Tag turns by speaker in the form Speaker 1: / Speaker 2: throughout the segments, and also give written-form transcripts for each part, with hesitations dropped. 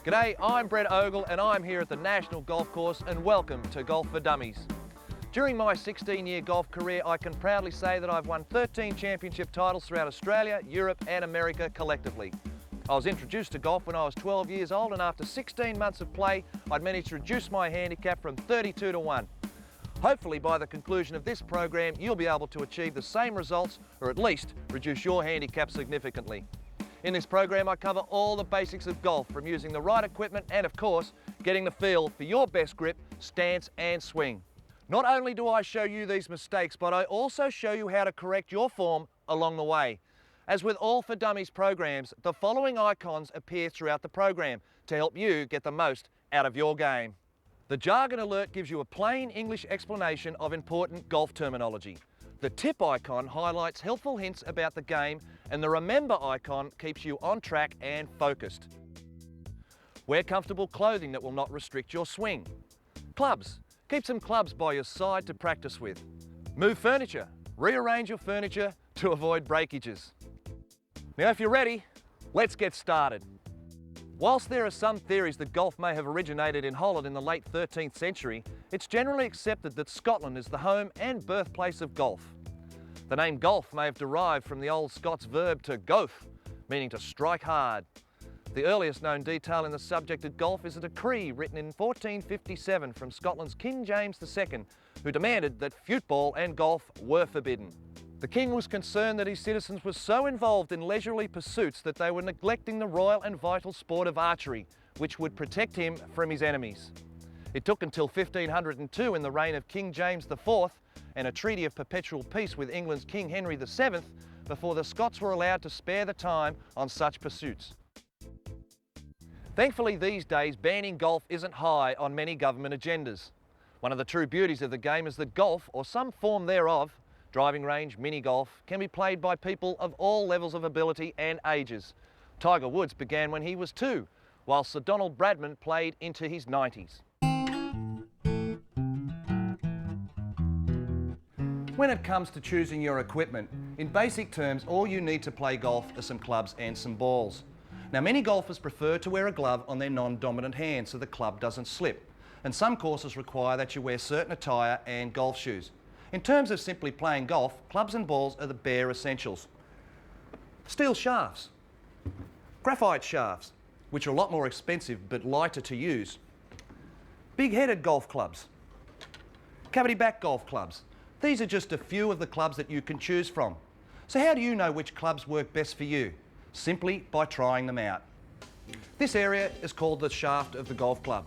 Speaker 1: G'day, I'm Brett Ogle and I'm here at the National Golf Course, and welcome to Golf for Dummies. During my 16-year golf career, I can proudly say that I've won 13 championship titles throughout Australia, Europe and America collectively. I was introduced to golf when I was 12 years old, and after 16 months of play, I'd managed to reduce my handicap from 32 to 1. Hopefully by the conclusion of this program, you'll be able to achieve the same results, or at least reduce your handicap significantly. In this program, I cover all the basics of golf, from using the right equipment and, of course, getting the feel for your best grip, stance and swing. Not only do I show you these mistakes, but I also show you how to correct your form along the way. As with all For Dummies programs, the following icons appear throughout the program to help you get the most out of your game. The jargon alert gives you a plain English explanation of important golf terminology. The tip icon highlights helpful hints about the game, and the remember icon keeps you on track and focused. Wear comfortable clothing that will not restrict your swing. Clubs. Keep some clubs by your side to practice with. Move furniture. Rearrange your furniture to avoid breakages. Now if you're ready, let's get started. Whilst there are some theories that golf may have originated in Holland in the late 13th century, it's generally accepted that Scotland is the home and birthplace of golf. The name golf may have derived from the old Scots verb to goaf, meaning to strike hard. The earliest known detail in the subject of golf is a decree written in 1457 from Scotland's King James II, who demanded that football and golf were forbidden. The king was concerned that his citizens were so involved in leisurely pursuits that they were neglecting the royal and vital sport of archery, which would protect him from his enemies. It took until 1502, in the reign of King James IV, and a treaty of perpetual peace with England's King Henry VII, before the Scots were allowed to spare the time on such pursuits. Thankfully, these days, banning golf isn't high on many government agendas. One of the true beauties of the game is that golf, or some form thereof, driving range, mini golf, can be played by people of all levels of ability and ages. Tiger Woods began when he was 2, while Sir Donald Bradman played into his 90s. When it comes to choosing your equipment, in basic terms, all you need to play golf are some clubs and some balls. Now, many golfers prefer to wear a glove on their non-dominant hand so the club doesn't slip, and some courses require that you wear certain attire and golf shoes. In terms of simply playing golf, clubs and balls are the bare essentials. Steel shafts, graphite shafts, which are a lot more expensive but lighter to use, big-headed golf clubs, cavity back golf clubs. These are just a few of the clubs that you can choose from. So how do you know which clubs work best for you? Simply by trying them out. This area is called the shaft of the golf club.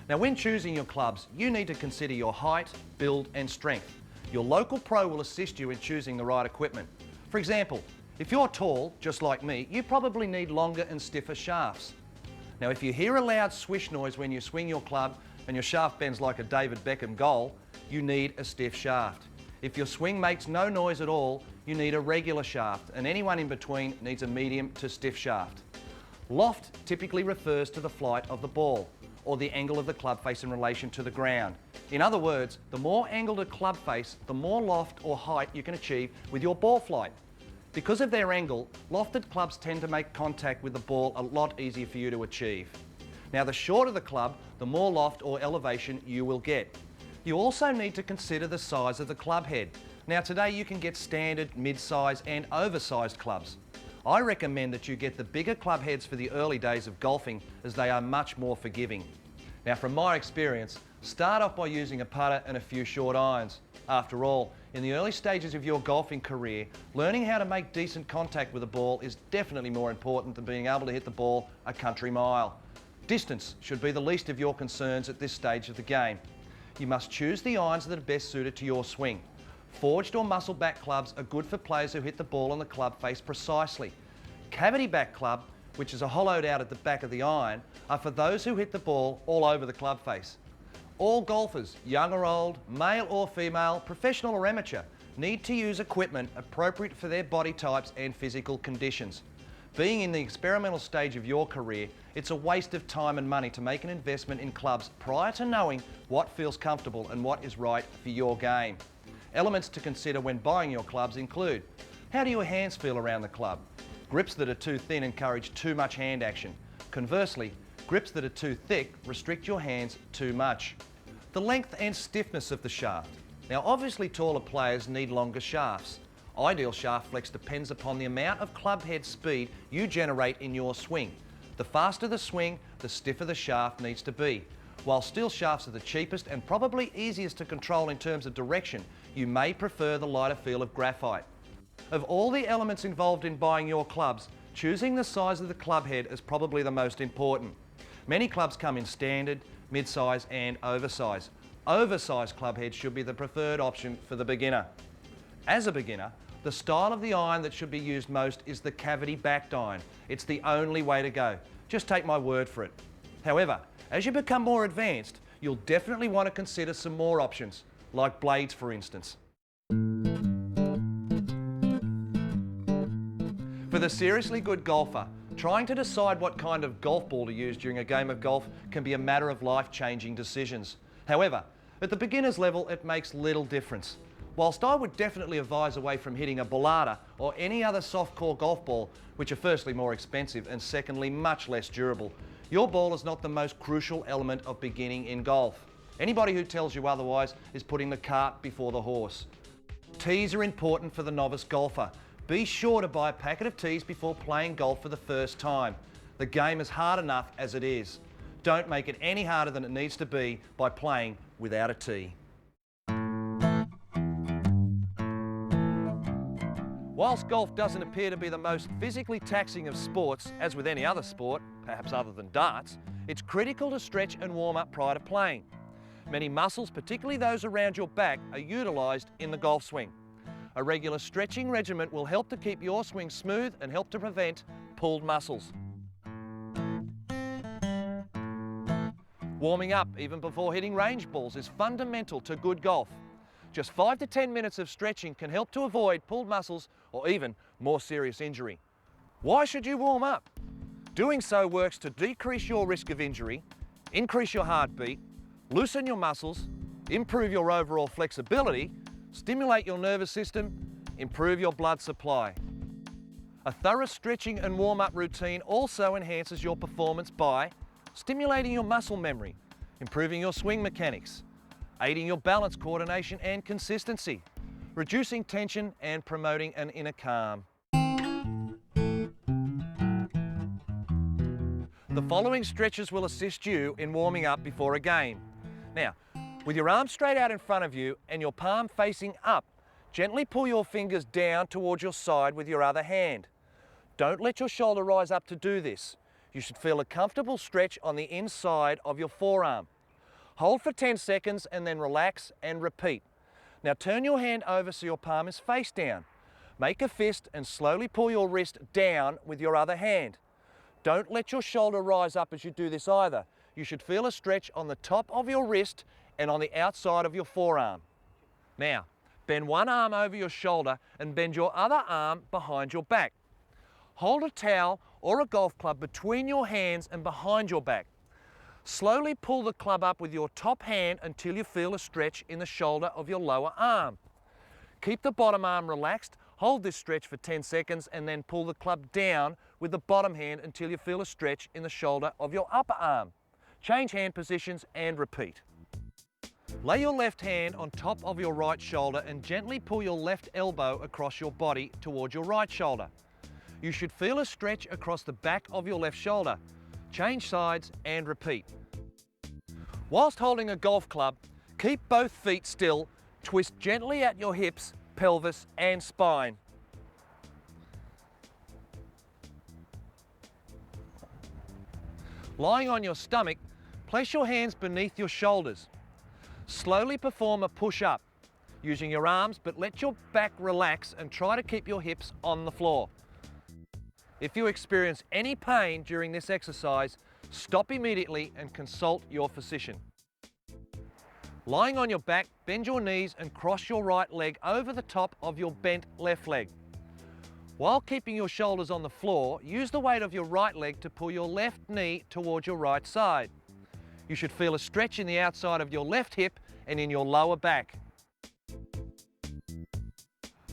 Speaker 1: Now, when choosing your clubs, you need to consider your height, build and strength. Your local pro will assist you in choosing the right equipment. For example, if you're tall, just like me, you probably need longer and stiffer shafts. Now, if you hear a loud swish noise when you swing your club and your shaft bends like a David Beckham goal, you need a stiff shaft. If your swing makes no noise at all, you need a regular shaft, and anyone in between needs a medium to stiff shaft. Loft typically refers to the flight of the ball, or the angle of the club face in relation to the ground. In other words, the more angled a club face, the more loft or height you can achieve with your ball flight. Because of their angle, lofted clubs tend to make contact with the ball a lot easier for you to achieve. Now, the shorter the club, the more loft or elevation you will get. You also need to consider the size of the club head. Now, today you can get standard, mid-size and oversized clubs. I recommend that you get the bigger club heads for the early days of golfing, as they are much more forgiving. Now, from my experience, start off by using a putter and a few short irons. After all, in the early stages of your golfing career, learning how to make decent contact with a ball is definitely more important than being able to hit the ball a country mile. Distance should be the least of your concerns at this stage of the game. You must choose the irons that are best suited to your swing. Forged or muscle back clubs are good for players who hit the ball on the club face precisely. Cavity back club, which is a hollowed out at the back of the iron, are for those who hit the ball all over the club face. All golfers, young or old, male or female, professional or amateur, need to use equipment appropriate for their body types and physical conditions. Being in the experimental stage of your career, it's a waste of time and money to make an investment in clubs prior to knowing what feels comfortable and what is right for your game. Elements to consider when buying your clubs include: how do your hands feel around the club? Grips that are too thin encourage too much hand action. Conversely, Grips that are too thick restrict your hands too much. The length and stiffness of the shaft. Now obviously taller players need longer shafts. Ideal shaft flex depends upon the amount of club head speed you generate in your swing. The faster the swing, the stiffer the shaft needs to be. While steel shafts are the cheapest and probably easiest to control in terms of direction, you may prefer the lighter feel of graphite. Of all the elements involved in buying your clubs, choosing the size of the club head is probably the most important. Many clubs come in standard, mid-size and oversize. Oversized club heads should be the preferred option for the beginner. As a beginner, the style of the iron that should be used most is the cavity-backed iron. It's the only way to go. Just take my word for it. However, as you become more advanced, you'll definitely want to consider some more options, like blades for instance. For the seriously good golfer, trying to decide what kind of golf ball to use during a game of golf can be a matter of life-changing decisions. However, at the beginner's level, it makes little difference. Whilst I would definitely advise away from hitting a ballada or any other soft-core golf ball, which are firstly more expensive and secondly much less durable, your ball is not the most crucial element of beginning in golf. Anybody who tells you otherwise is putting the cart before the horse. Tees are important for the novice golfer. Be sure to buy a packet of tees before playing golf for the first time. The game is hard enough as it is. Don't make it any harder than it needs to be by playing without a tee. Whilst golf doesn't appear to be the most physically taxing of sports, as with any other sport, perhaps other than darts, it's critical to stretch and warm up prior to playing. Many muscles, particularly those around your back, are utilised in the golf swing. A regular stretching regimen will help to keep your swing smooth and help to prevent pulled muscles. Warming up even before hitting range balls is fundamental to good golf. Just 5 to 10 minutes of stretching can help to avoid pulled muscles or even more serious injury. Why should you warm up? Doing so works to decrease your risk of injury, increase your heartbeat, loosen your muscles, improve your overall flexibility, stimulate your nervous system, improve your blood supply. A thorough stretching and warm-up routine also enhances your performance by stimulating your muscle memory, improving your swing mechanics, aiding your balance coordination and consistency, reducing tension and promoting an inner calm. The following stretches will assist you in warming up before a game. Now, with your arm straight out in front of you and your palm facing up, gently pull your fingers down towards your side with your other hand. Don't let your shoulder rise up to do this. You should feel a comfortable stretch on the inside of your forearm. Hold for 10 seconds and then relax and repeat. Now turn your hand over so your palm is face down. Make a fist and slowly pull your wrist down with your other hand. Don't let your shoulder rise up as you do this either. You should feel a stretch on the top of your wrist and on the outside of your forearm. Now, bend one arm over your shoulder and bend your other arm behind your back. Hold a towel or a golf club between your hands and behind your back. Slowly pull the club up with your top hand until you feel a stretch in the shoulder of your lower arm. Keep the bottom arm relaxed, hold this stretch for 10 seconds and then pull the club down with the bottom hand until you feel a stretch in the shoulder of your upper arm. Change hand positions and repeat. Lay your left hand on top of your right shoulder and gently pull your left elbow across your body towards your right shoulder. You should feel a stretch across the back of your left shoulder. Change sides and repeat. Whilst holding a golf club, keep both feet still, twist gently at your hips, pelvis and spine. Lying on your stomach, place your hands beneath your shoulders. Slowly perform a push-up, using your arms, but let your back relax and try to keep your hips on the floor. If you experience any pain during this exercise, stop immediately and consult your physician. Lying on your back, bend your knees and cross your right leg over the top of your bent left leg. While keeping your shoulders on the floor, use the weight of your right leg to pull your left knee towards your right side. You should feel a stretch in the outside of your left hip and in your lower back.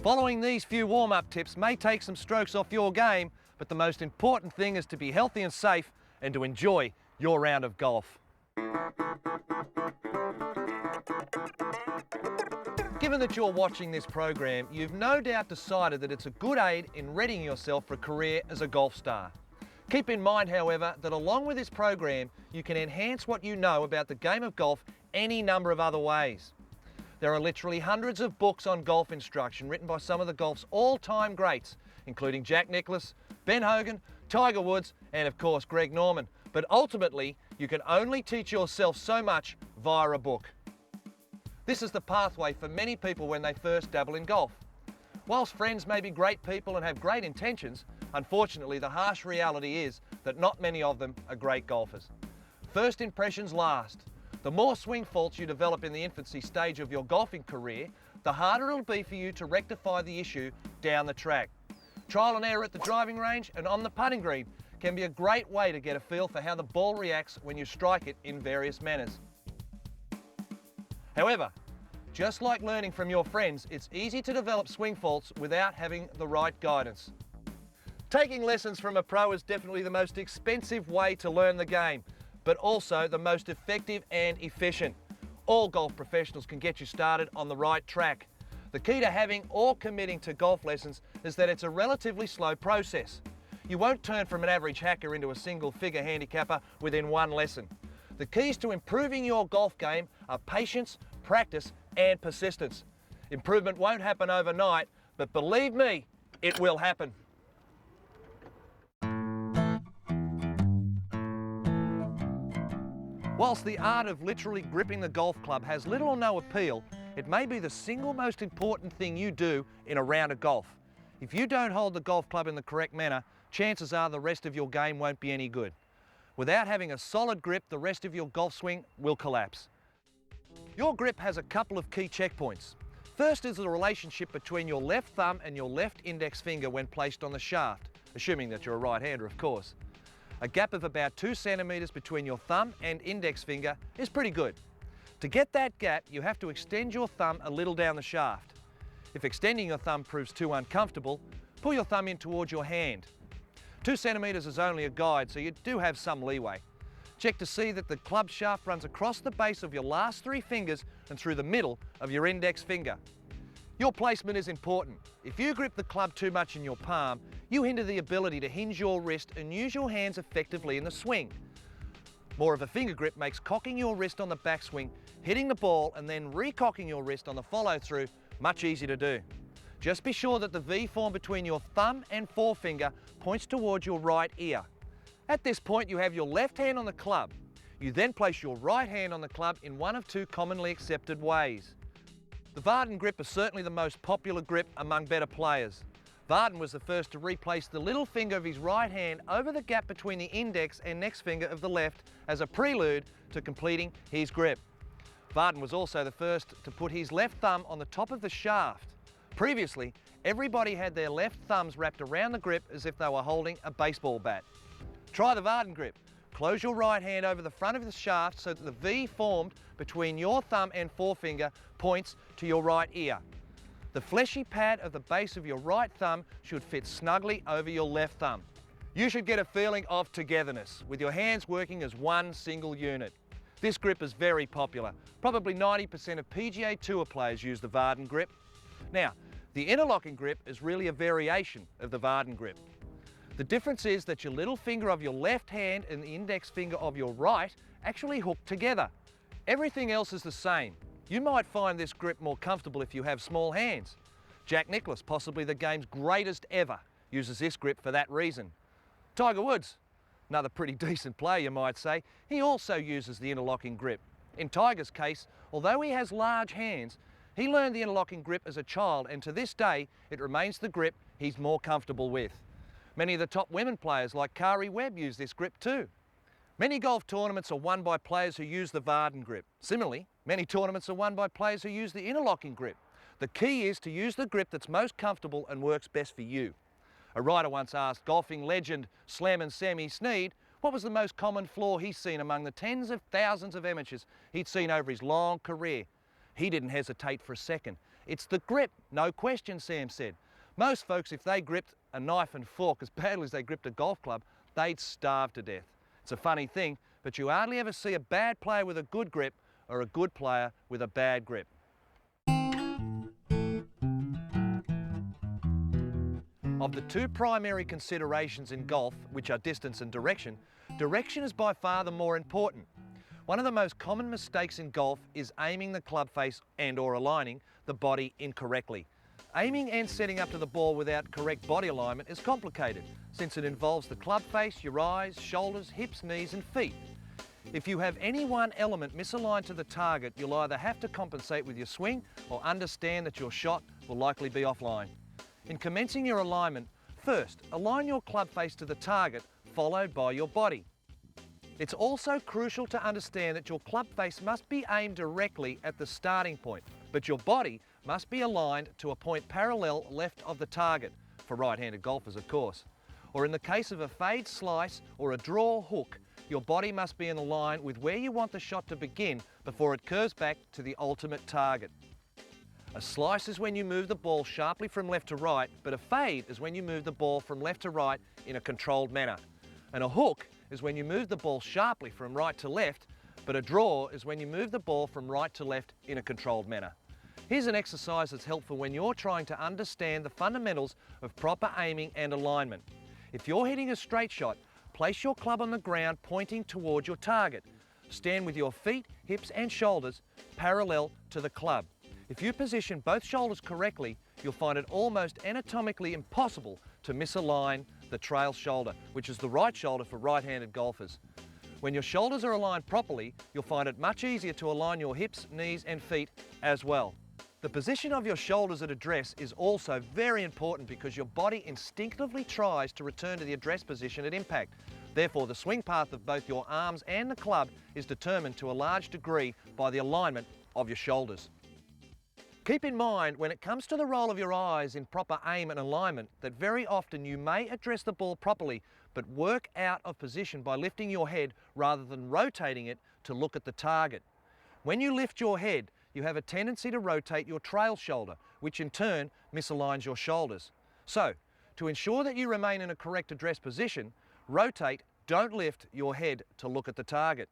Speaker 1: Following these few warm-up tips may take some strokes off your game, but the most important thing is to be healthy and safe and to enjoy your round of golf. Given that you're watching this program, you've no doubt decided that it's a good aid in readying yourself for a career as a golf star. Keep in mind, however, that along with this program, you can enhance what you know about the game of golf any number of other ways. There are literally hundreds of books on golf instruction written by some of the golf's all-time greats, including Jack Nicklaus, Ben Hogan, Tiger Woods, and of course Greg Norman. But ultimately, you can only teach yourself so much via a book. This is the pathway for many people when they first dabble in golf. Whilst friends may be great people and have great intentions, unfortunately the harsh reality is that not many of them are great golfers. First impressions last. The more swing faults you develop in the infancy stage of your golfing career, the harder it'll be for you to rectify the issue down the track. Trial and error at the driving range and on the putting green can be a great way to get a feel for how the ball reacts when you strike it in various manners. However, just like learning from your friends, it's easy to develop swing faults without having the right guidance. Taking lessons from a pro is definitely the most expensive way to learn the game, but also the most effective and efficient. All golf professionals can get you started on the right track. The key to having or committing to golf lessons is that it's a relatively slow process. You won't turn from an average hacker into a single-figure handicapper within one lesson. The keys to improving your golf game are patience, practice, and persistence. Improvement won't happen overnight, but believe me, it will happen. Whilst the art of literally gripping the golf club has little or no appeal, it may be the single most important thing you do in a round of golf. If you don't hold the golf club in the correct manner, chances are the rest of your game won't be any good. Without having a solid grip, the rest of your golf swing will collapse. Your grip has a couple of key checkpoints. First is the relationship between your left thumb and your left index finger when placed on the shaft, assuming that you're a right-hander, of course. A gap of about 2 centimetres between your thumb and index finger is pretty good. To get that gap, you have to extend your thumb a little down the shaft. If extending your thumb proves too uncomfortable, pull your thumb in towards your hand. 2 centimetres is only a guide, so you do have some leeway. Check to see that the club shaft runs across the base of your last 3 fingers and through the middle of your index finger. Your placement is important. If you grip the club too much in your palm, you hinder the ability to hinge your wrist and use your hands effectively in the swing. More of a finger grip makes cocking your wrist on the backswing, hitting the ball and then recocking your wrist on the follow-through much easier to do. Just be sure that the V form between your thumb and forefinger points towards your right ear. At this point, you have your left hand on the club. You then place your right hand on the club in one of 2 commonly accepted ways. The Varden grip is certainly the most popular grip among better players. Varden was the first to replace the little finger of his right hand over the gap between the index and next finger of the left as a prelude to completing his grip. Varden was also the first to put his left thumb on the top of the shaft. Previously, everybody had their left thumbs wrapped around the grip as if they were holding a baseball bat. Try the Varden grip. Close your right hand over the front of the shaft so that the V formed between your thumb and forefinger points to your right ear. The fleshy pad of the base of your right thumb should fit snugly over your left thumb. You should get a feeling of togetherness, with your hands working as one single unit. This grip is very popular. Probably 90% of PGA Tour players use the Varden grip. Now, the interlocking grip is really a variation of the Varden grip. The difference is that your little finger of your left hand and the index finger of your right actually hook together. Everything else is the same. You might find this grip more comfortable if you have small hands. Jack Nicklaus, possibly the game's greatest ever, uses this grip for that reason. Tiger Woods, another pretty decent player you might say, he also uses the interlocking grip. In Tiger's case, although he has large hands, he learned the interlocking grip as a child, and to this day it remains the grip he's more comfortable with. Many of the top women players like Kari Webb use this grip too. Many golf tournaments are won by players who use the Varden grip. Similarly, many tournaments are won by players who use the interlocking grip. The key is to use the grip that's most comfortable and works best for you. A writer once asked golfing legend Slammin' Sammy Snead what was the most common flaw he's seen among the tens of thousands of amateurs he'd seen over his long career. He didn't hesitate for a second. It's the grip, no question, Sam said. Most folks, if they gripped a knife and fork as badly as they gripped a golf club, they'd starve to death. It's a funny thing, but you hardly ever see a bad player with a good grip or a good player with a bad grip. Of the two primary considerations in golf, which are distance and direction, direction is by far the more important. One of the most common mistakes in golf is aiming the club face and/or aligning the body incorrectly. Aiming and setting up to the ball without correct body alignment is complicated, since it involves the club face, your eyes, shoulders, hips, knees and feet. If you have any one element misaligned to the target, you'll either have to compensate with your swing or understand that your shot will likely be offline. In commencing your alignment, first, align your club face to the target, followed by your body. It's also crucial to understand that your club face must be aimed directly at the starting point, but your body must be aligned to a point parallel left of the target, for right-handed golfers of course. Or in the case of a fade slice or a draw hook, your body must be in line with where you want the shot to begin before it curves back to the ultimate target. A slice is when you move the ball sharply from left to right, but a fade is when you move the ball from left to right in a controlled manner. And a hook is when you move the ball sharply from right to left, but a draw is when you move the ball from right to left in a controlled manner. Here's an exercise that's helpful when you're trying to understand the fundamentals of proper aiming and alignment. If you're hitting a straight shot, place your club on the ground pointing towards your target. Stand with your feet, hips and shoulders parallel to the club. If you position both shoulders correctly, you'll find it almost anatomically impossible to misalign the trail shoulder, which is the right shoulder for right-handed golfers. When your shoulders are aligned properly, you'll find it much easier to align your hips, knees and feet as well. The position of your shoulders at address is also very important because your body instinctively tries to return to the address position at impact. Therefore, the swing path of both your arms and the club is determined to a large degree by the alignment of your shoulders. Keep in mind, when it comes to the role of your eyes in proper aim and alignment, that very often you may address the ball properly, but work out of position by lifting your head rather than rotating it to look at the target. When you lift your head, you have a tendency to rotate your trail shoulder, which in turn misaligns your shoulders. So, to ensure that you remain in a correct address position, rotate, don't lift your head to look at the target.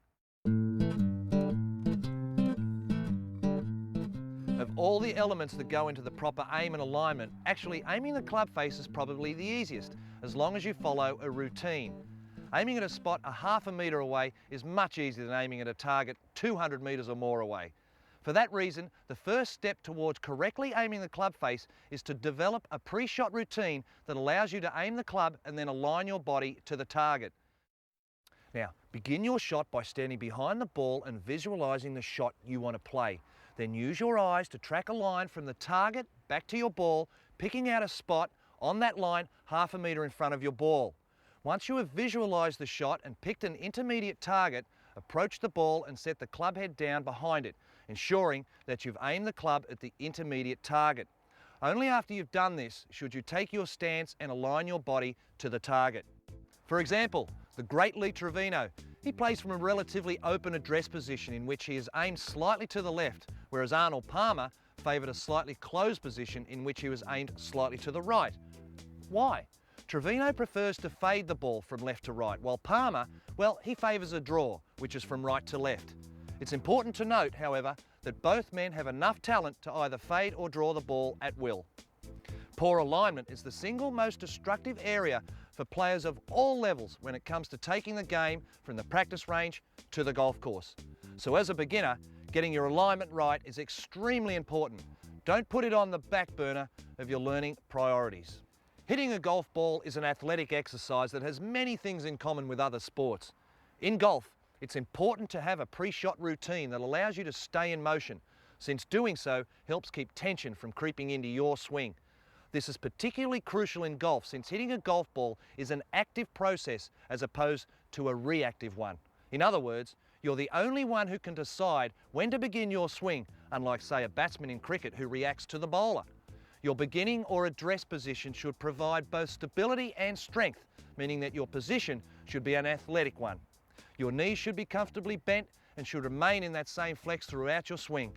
Speaker 1: Of all the elements that go into the proper aim and alignment, actually aiming the club face is probably the easiest, as long as you follow a routine. Aiming at a spot a half a metre away is much easier than aiming at a target 200 metres or more away. For that reason, the first step towards correctly aiming the club face is to develop a pre-shot routine that allows you to aim the club and then align your body to the target. Now, begin your shot by standing behind the ball and visualising the shot you want to play. Then use your eyes to track a line from the target back to your ball, picking out a spot on that line half a metre in front of your ball. Once you have visualised the shot and picked an intermediate target, approach the ball and set the club head down behind it, ensuring that you've aimed the club at the intermediate target. Only after you've done this should you take your stance and align your body to the target. For example, the great Lee Trevino. He plays from a relatively open address position in which he is aimed slightly to the left, whereas Arnold Palmer favoured a slightly closed position in which he was aimed slightly to the right. Why? Trevino prefers to fade the ball from left to right, while Palmer, well, he favours a draw, which is from right to left. It's important to note, however, that both men have enough talent to either fade or draw the ball at will. Poor alignment is the single most destructive area for players of all levels when it comes to taking the game from the practice range to the golf course. So as a beginner, getting your alignment right is extremely important. Don't put it on the back burner of your learning priorities. Hitting a golf ball is an athletic exercise that has many things in common with other sports. In golf, it's important to have a pre-shot routine that allows you to stay in motion, since doing so helps keep tension from creeping into your swing. This is particularly crucial in golf, since hitting a golf ball is an active process as opposed to a reactive one. In other words, you're the only one who can decide when to begin your swing, unlike, say, a batsman in cricket who reacts to the bowler. Your beginning or address position should provide both stability and strength, meaning that your position should be an athletic one. Your knees should be comfortably bent and should remain in that same flex throughout your swing.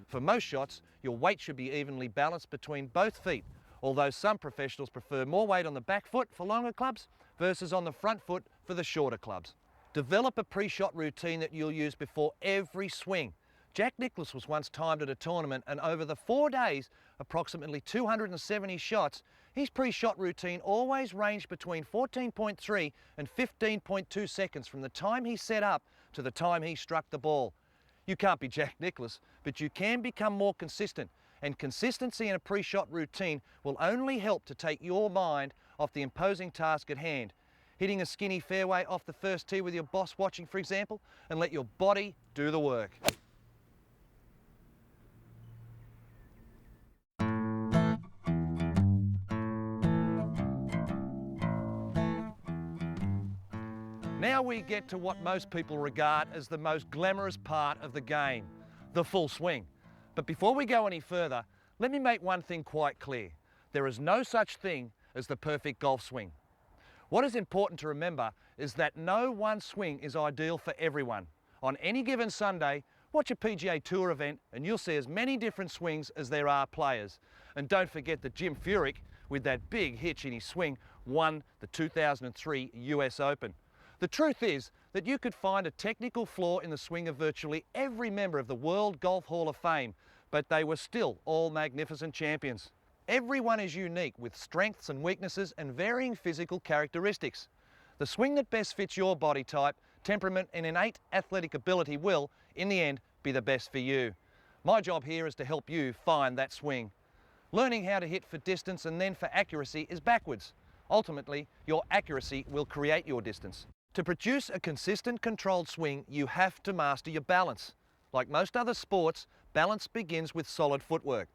Speaker 1: For most shots, your weight should be evenly balanced between both feet, although some professionals prefer more weight on the back foot for longer clubs versus on the front foot for the shorter clubs. Develop a pre-shot routine that you'll use before every swing. Jack Nicklaus was once timed at a tournament, and over the 4 days, approximately 270 shots, his pre-shot routine always ranged between 14.3 and 15.2 seconds from the time he set up to the time he struck the ball. You can't be Jack Nicklaus, but you can become more consistent, and consistency in a pre-shot routine will only help to take your mind off the imposing task at hand. Hitting a skinny fairway off the first tee with your boss watching, for example, and let your body do the work. Now we get to what most people regard as the most glamorous part of the game, the full swing. But before we go any further, let me make one thing quite clear. There is no such thing as the perfect golf swing. What is important to remember is that no one swing is ideal for everyone. On any given Sunday, watch a PGA Tour event and you'll see as many different swings as there are players. And don't forget that Jim Furyk, with that big hitch in his swing, won the 2003 US Open. The truth is that you could find a technical flaw in the swing of virtually every member of the World Golf Hall of Fame, but they were still all magnificent champions. Everyone is unique with strengths and weaknesses and varying physical characteristics. The swing that best fits your body type, temperament and innate athletic ability will, in the end, be the best for you. My job here is to help you find that swing. Learning how to hit for distance and then for accuracy is backwards. Ultimately, your accuracy will create your distance. To produce a consistent, controlled swing, you have to master your balance. Like most other sports, balance begins with solid footwork.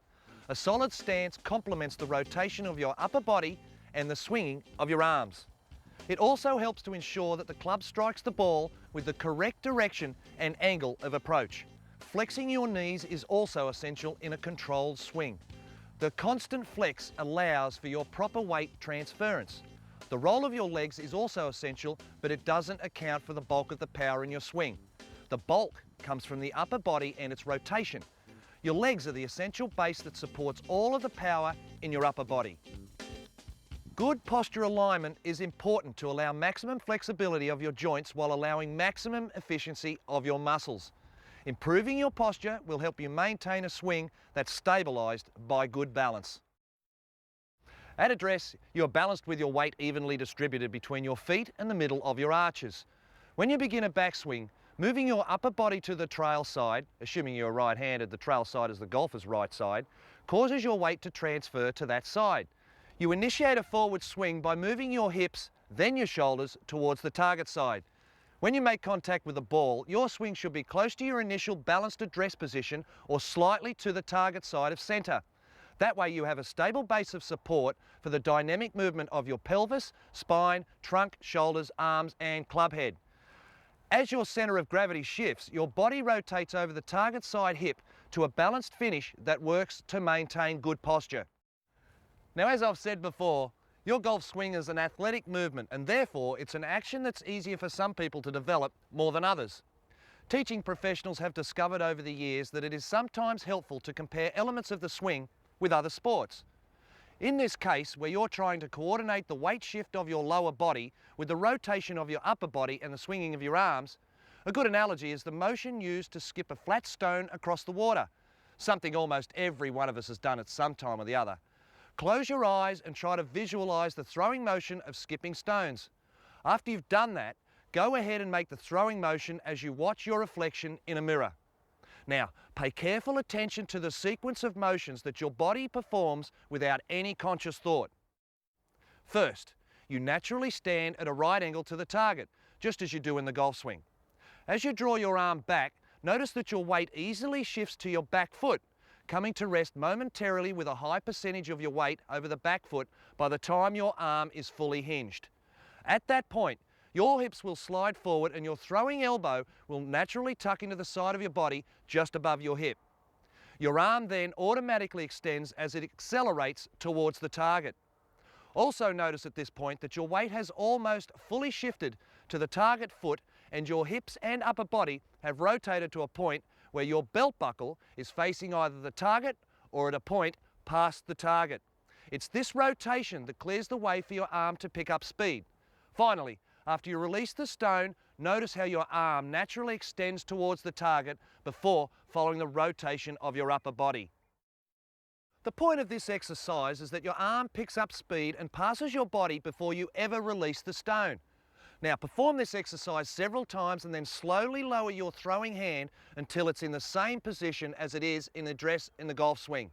Speaker 1: A solid stance complements the rotation of your upper body and the swinging of your arms. It also helps to ensure that the club strikes the ball with the correct direction and angle of approach. Flexing your knees is also essential in a controlled swing. The constant flex allows for your proper weight transference. The roll of your legs is also essential, but it doesn't account for the bulk of the power in your swing. The bulk comes from the upper body and its rotation. Your legs are the essential base that supports all of the power in your upper body. Good posture alignment is important to allow maximum flexibility of your joints while allowing maximum efficiency of your muscles. Improving your posture will help you maintain a swing that's stabilized by good balance. At address, you're balanced with your weight evenly distributed between your feet and the middle of your arches. When you begin a backswing, moving your upper body to the trail side, assuming you're right-handed, the trail side is the golfer's right side, causes your weight to transfer to that side. You initiate a forward swing by moving your hips, then your shoulders towards the target side. When you make contact with the ball, your swing should be close to your initial balanced address position or slightly to the target side of center. That way you have a stable base of support for the dynamic movement of your pelvis, spine, trunk, shoulders, arms and club head. As your center of gravity shifts, your body rotates over the target side hip to a balanced finish that works to maintain good posture. Now, as I've said before, your golf swing is an athletic movement and therefore it's an action that's easier for some people to develop more than others. Teaching professionals have discovered over the years that it is sometimes helpful to compare elements of the swing with other sports. In this case, where you're trying to coordinate the weight shift of your lower body with the rotation of your upper body and the swinging of your arms, a good analogy is the motion used to skip a flat stone across the water, something almost every one of us has done at some time or the other. Close your eyes and try to visualize the throwing motion of skipping stones. After you've done that, go ahead and make the throwing motion as you watch your reflection in a mirror. Now, pay careful attention to the sequence of motions that your body performs without any conscious thought. First, you naturally stand at a right angle to the target, just as you do in the golf swing. As you draw your arm back, notice that your weight easily shifts to your back foot, coming to rest momentarily with a high percentage of your weight over the back foot by the time your arm is fully hinged. At that point, your hips will slide forward and your throwing elbow will naturally tuck into the side of your body just above your hip. Your arm then automatically extends as it accelerates towards the target. Also notice at this point that your weight has almost fully shifted to the target foot and your hips and upper body have rotated to a point where your belt buckle is facing either the target or at a point past the target. It's this rotation that clears the way for your arm to pick up speed. Finally, after you release the stone, notice how your arm naturally extends towards the target before following the rotation of your upper body. The point of this exercise is that your arm picks up speed and passes your body before you ever release the stone. Now perform this exercise several times and then slowly lower your throwing hand until it's in the same position as it is in the address in the golf swing.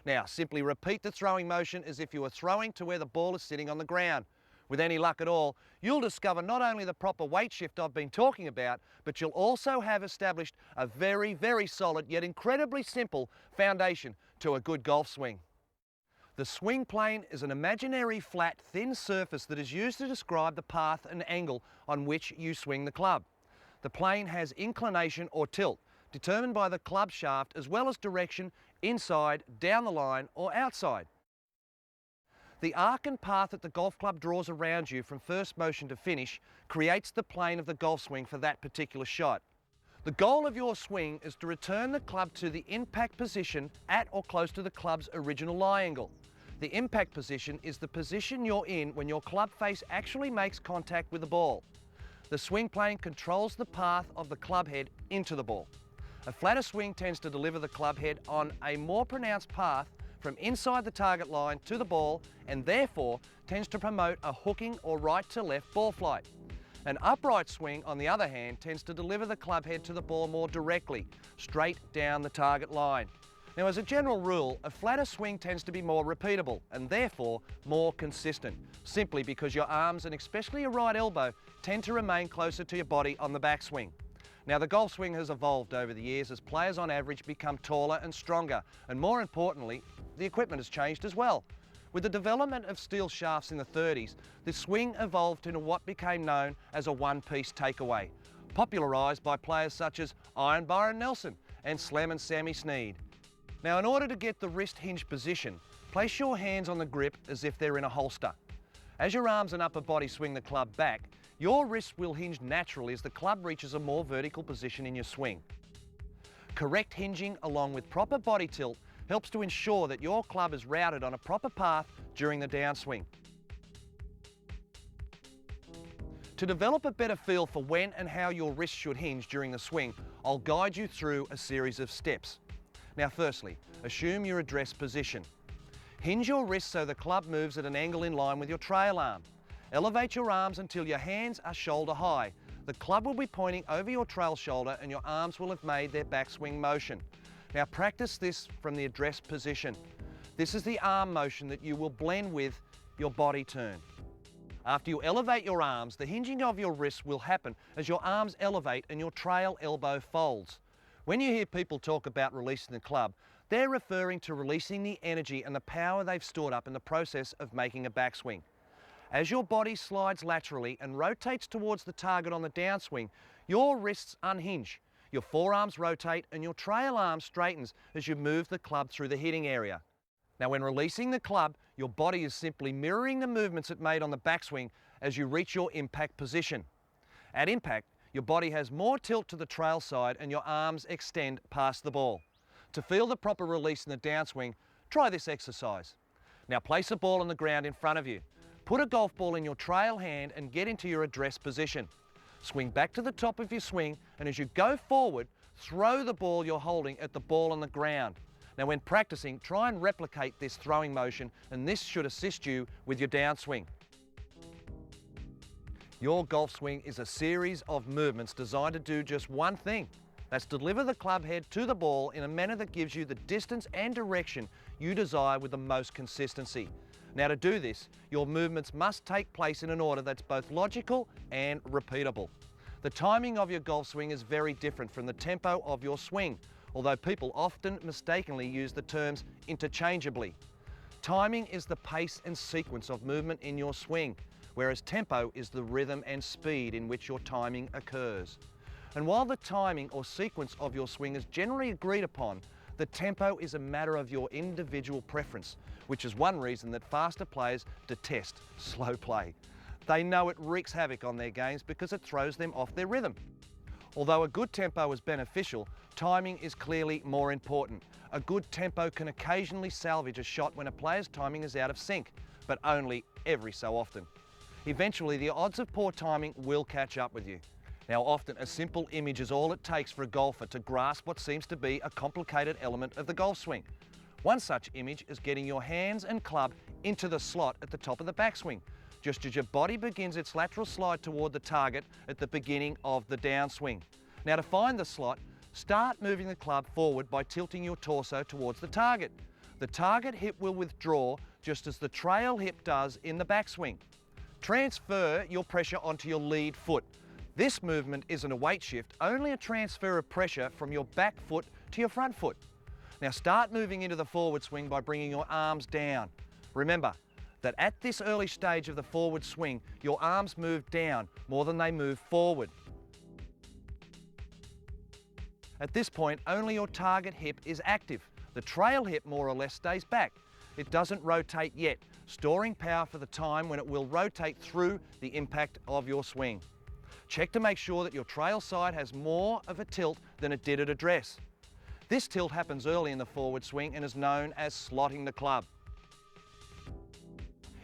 Speaker 1: Now simply repeat the throwing motion as if you were throwing to where the ball is sitting on the ground. With any luck at all, you'll discover not only the proper weight shift I've been talking about, but you'll also have established a very, very solid yet incredibly simple foundation to a good golf swing. The swing plane is an imaginary flat, thin surface that is used to describe the path and angle on which you swing the club. The plane has inclination or tilt, determined by the club shaft as well as direction inside, down the line or outside. The arc and path that the golf club draws around you from first motion to finish creates the plane of the golf swing for that particular shot. The goal of your swing is to return the club to the impact position at or close to the club's original lie angle. The impact position is the position you're in when your club face actually makes contact with the ball. The swing plane controls the path of the club head into the ball. A flatter swing tends to deliver the club head on a more pronounced path from inside the target line to the ball and therefore tends to promote a hooking or right to left ball flight. An upright swing, on the other hand, tends to deliver the club head to the ball more directly, straight down the target line. Now, as a general rule, a flatter swing tends to be more repeatable and therefore more consistent, simply because your arms and especially your right elbow tend to remain closer to your body on the backswing. Now, the golf swing has evolved over the years as players on average become taller and stronger, and more importantly, the equipment has changed as well. With the development of steel shafts in the 30s, the swing evolved into what became known as a one-piece takeaway, popularised by players such as Iron Byron Nelson and Slammin' Sammy Snead. Now, in order to get the wrist hinge position, place your hands on the grip as if they're in a holster. As your arms and upper body swing the club back, your wrist will hinge naturally as the club reaches a more vertical position in your swing. Correct hinging along with proper body tilt helps to ensure that your club is routed on a proper path during the downswing. To develop a better feel for when and how your wrist should hinge during the swing, I'll guide you through a series of steps. Now firstly, assume your address position. Hinge your wrist so the club moves at an angle in line with your trail arm. Elevate your arms until your hands are shoulder high. The club will be pointing over your trail shoulder and your arms will have made their backswing motion. Now practice this from the address position. This is the arm motion that you will blend with your body turn. After you elevate your arms, the hinging of your wrists will happen as your arms elevate and your trail elbow folds. When you hear people talk about releasing the club, they're referring to releasing the energy and the power they've stored up in the process of making a backswing. As your body slides laterally and rotates towards the target on the downswing, your wrists unhinge, your forearms rotate and your trail arm straightens as you move the club through the hitting area. Now when releasing the club, your body is simply mirroring the movements it made on the backswing as you reach your impact position. At impact, your body has more tilt to the trail side and your arms extend past the ball. To feel the proper release in the downswing, try this exercise. Now place a ball on the ground in front of you. Put a golf ball in your trail hand and get into your address position. Swing back to the top of your swing and as you go forward, throw the ball you're holding at the ball on the ground. Now when practicing, try and replicate this throwing motion and this should assist you with your downswing. Your golf swing is a series of movements designed to do just one thing. That's deliver the club head to the ball in a manner that gives you the distance and direction you desire with the most consistency. Now to do this, your movements must take place in an order that's both logical and repeatable. The timing of your golf swing is very different from the tempo of your swing, although people often mistakenly use the terms interchangeably. Timing is the pace and sequence of movement in your swing, whereas tempo is the rhythm and speed in which your timing occurs. And while the timing or sequence of your swing is generally agreed upon, the tempo is a matter of your individual preference, which is one reason that faster players detest slow play. They know it wreaks havoc on their games because it throws them off their rhythm. Although a good tempo is beneficial, timing is clearly more important. A good tempo can occasionally salvage a shot when a player's timing is out of sync, but only every so often. Eventually, the odds of poor timing will catch up with you. Now often a simple image is all it takes for a golfer to grasp what seems to be a complicated element of the golf swing. One such image is getting your hands and club into the slot at the top of the backswing, just as your body begins its lateral slide toward the target at the beginning of the downswing. Now to find the slot, start moving the club forward by tilting your torso towards the target. The target hip will withdraw just as the trail hip does in the backswing. Transfer your pressure onto your lead foot. This movement isn't a weight shift, only a transfer of pressure from your back foot to your front foot. Now start moving into the forward swing by bringing your arms down. Remember that at this early stage of the forward swing, your arms move down more than they move forward. At this point, only your target hip is active. The trail hip more or less stays back. It doesn't rotate yet, storing power for the time when it will rotate through the impact of your swing. Check to make sure that your trail side has more of a tilt than it did at address. This tilt happens early in the forward swing and is known as slotting the club.